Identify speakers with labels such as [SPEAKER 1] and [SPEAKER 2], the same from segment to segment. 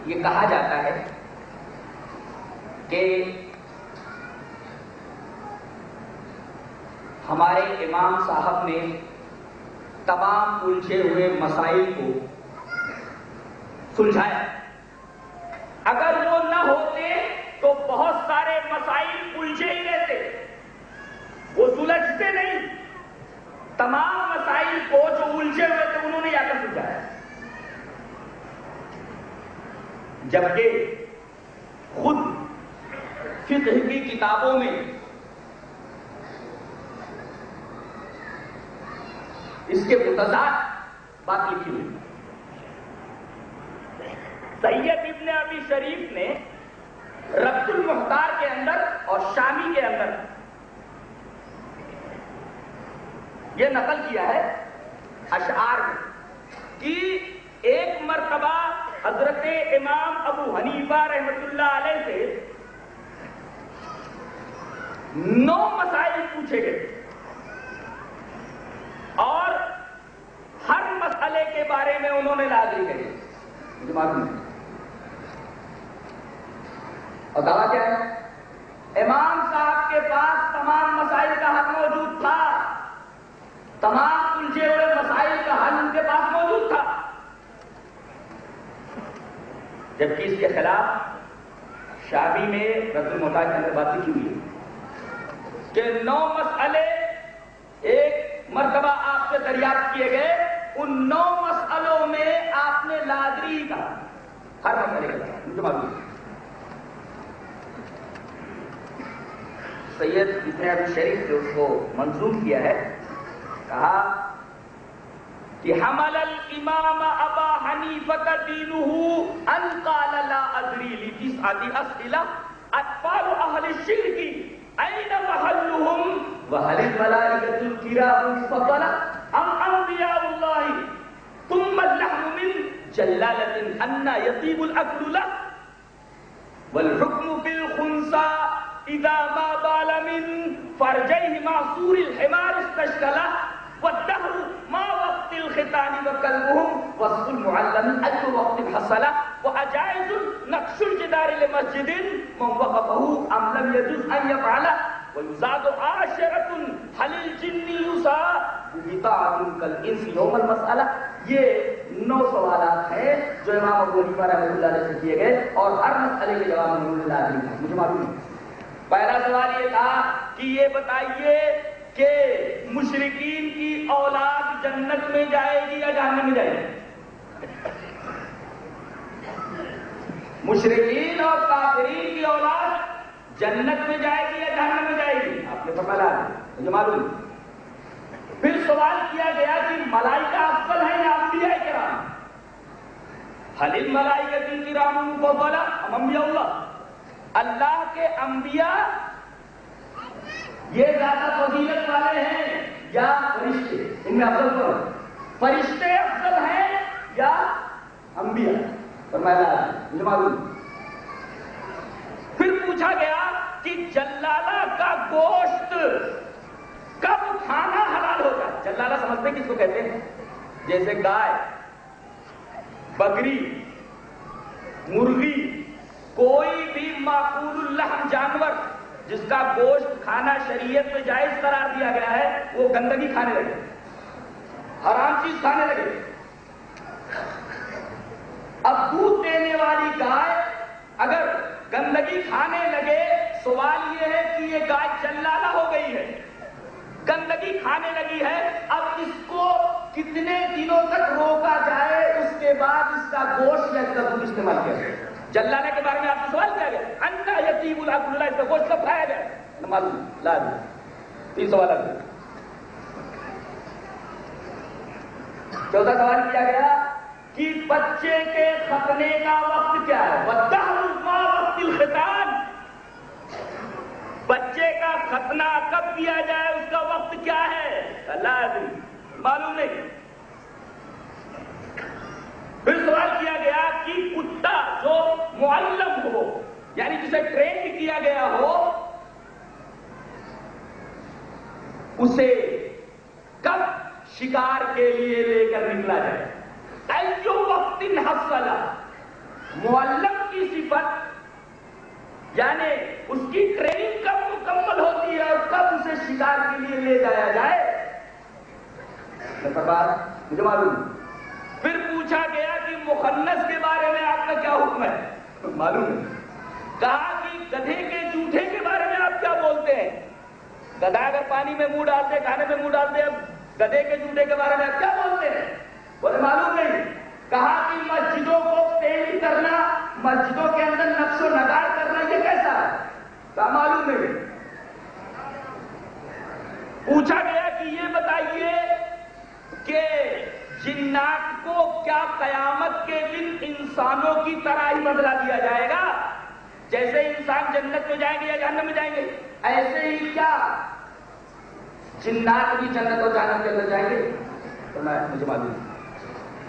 [SPEAKER 1] یہ کہا جاتا ہے کہ ہمارے امام صاحب نے تمام الجھے ہوئے مسائل کو سلجھایا. اگر وہ نہ ہوتے تو بہت سارے مسائل الجھے ہی رہتے, وہ سلجھتے نہیں. تمام مسائل کو جو الجھے ہوئے تھے انہوں نے یا کر سلجھایا. جبکہ خود فقہ کی کتابوں میں اس کے متضاد بات لکھی ہوئی. سید ابن ابی شریف نے ربط المختار کے اندر اور شامی کے اندر یہ نقل کیا ہے اشعار میں کہ ایک مرتبہ حضرت امام ابو حنیفہ رحمۃ اللہ علیہ سے 9 مسائل پوچھے گئے اور ہر مسئلے کے بارے میں انہوں نے لازمی کہی. مجھے معلوم ہے. اور دعویٰ کیا ہے؟ امام صاحب کے پاس تمام مسائل کا حل موجود تھا, تمام الجھے ہوئے مسائل کا حل ان کے پاس موجود تھا. جبکہ اس کے خلاف شافعی میں رد المختار کے اندر بات لکھی ہوئی ہے کہ 9 مسئلے ایک مرتبہ آپ سے دریافت کیے گئے, ان 9 مسئلوں میں آپ نے لادری کا ہر مسئلے کا مجھے معلوم ہے. سید ابن ابی شریف نے اس کو منظوم کیا ہے, کہا کہ حمل الامام ابا حنیفہ دینہ ان قال لا ادری لتسعۃ اسئلہ اطفال اہل الشرک این محلهم وهل الملائکۃ الکرام فضلا ام انبیاء اللہ ثم اللحم من جلالۃ ان یطیب الاکل له والحکم بالخنثى اذا ما بال من فرجیہ معصور الحمار استشکلہ والدهر ما وقت الختان وكلبهم وصف المعلم أي وقت حصل وأجائز نقش الجدار لمسجد من وقفه أم لم يجوز أن يفعل ويزاد عاشرة هل الجن يساء بطاعة كالإنس يوم المسألة. یہ 9 سوالات ہیں جو امام ابو حنیفہ رحمۃ اللہ علیہ سے کیے گئے اور ہر مسئلے کے جواب میں انہوں نے لازمی کہا. مجھے معلوم ہے. پہلا سوال یہ تھا کہ یہ بتائیے کہ مشرکین کی اولاد جنت میں جائے گی یا جہنم میں جائے گی؟ مشرکین اور کافرین کی اولاد جنت میں جائے گی یا جہنم میں جائے گی؟ آپ نے پکڑا مجھے معلوم. پھر سوال کیا گیا کہ ملائکہ افضل ہیں یا انبیاء کرام؟ حل الملائکۃ الکرام مفضلہ ام انبیاء اللہ؟ اللہ کے انبیاء یہ زیادہ فضیلت والے ہیں یا فرشتے؟ ان میں افضل کون؟ فرشتے افضل ہیں یا انبیاء؟ فرمایا مجھے معلوم. پھر پوچھا گیا کہ جلالہ کا گوشت کب کھانا حلال ہوگا؟ جلالہ سمجھتے کس کو کہتے ہیں؟ جیسے گائے, بکری, مرغی, کوئی بھی معقول اللحم جانور جس کا گوشت کھانا شریعت میں جائز قرار دیا گیا ہے, وہ گندگی کھانے لگے, حرام چیز کھانے لگے. اب دودھ دینے والی گائے اگر گندگی کھانے لگے, سوال یہ ہے کہ یہ گائے جلالہ ہو گئی ہے, گندگی کھانے لگی ہے, اب اس کو کتنے دنوں تک روکا جائے, اس کے بعد اس کا گوشت یا اس کا دودھ استعمال کیا جائے؟ جلالہ کے بارے میں آپ سے سوال کیا گیا, انا یتیب الاکل، اس کا گوشت کب کھایا جائے؟ معلوم لازم. 3 سوالات. چوتھا سوال کیا گیا کہ بچے کے ختنے کا وقت کیا ہے؟ والدہر ما وقت الختان. بچے کا ختنہ کب کیا جائے, اس کا وقت کیا ہے؟ لازم معلوم نہیں. پھر سوال کیا گیا کہ کتا جو معلم ہو, یعنی جسے ٹرین کیا گیا ہو, اسے کب شکار کے لیے لے کر نکلا جائے؟ ایو وقت حصل, معلم کی صفت یعنی اس کی ٹریننگ کب مکمل ہوتی ہے اور کب اسے شکار کے لیے لے جایا جائے، مجھے معلوم۔ پھر پوچھا گیا کہ مخنث کے بارے میں آپ کا کیا حکم ہے، معلوم ہے۔ کہا کہ گدھے کے جوٹے کے بارے میں آپ کیا بولتے ہیں، گدھا اگر پانی میں منہ ڈالتے کھانے میں منہ ڈالتے، اب گدھے کے جوٹے کے بارے میں آپ کیا بولتے ہیں، بولے معلوم نہیں۔ کہا کہ مسجدوں کو تیل کرنا، مسجدوں کے اندر نقش و نگار کرنا، یہ کیسا ہے، کہا معلوم نہیں۔ پوچھا گیا کہ یہ بتائیے کہ جنات کو کیا قیامت کے دن انسانوں کی طرح ہی بدلا دیا جائے گا، جیسے انسان جنت میں جائیں گے یا جہنم میں جائیں گے، ایسے ہی کیا جنات بھی جنت اور جہنم کے اندر جائیں گے، تو مجھے معلوم۔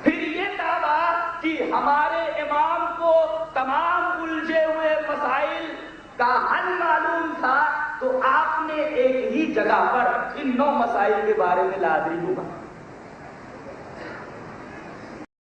[SPEAKER 1] پھر یہ دعویٰ کہ ہمارے امام کو تمام الجھے ہوئے مسائل کا حل معلوم تھا، تو آپ نے ایک ہی جگہ پر ان 9 مسائل کے بارے میں لادری کو کہا۔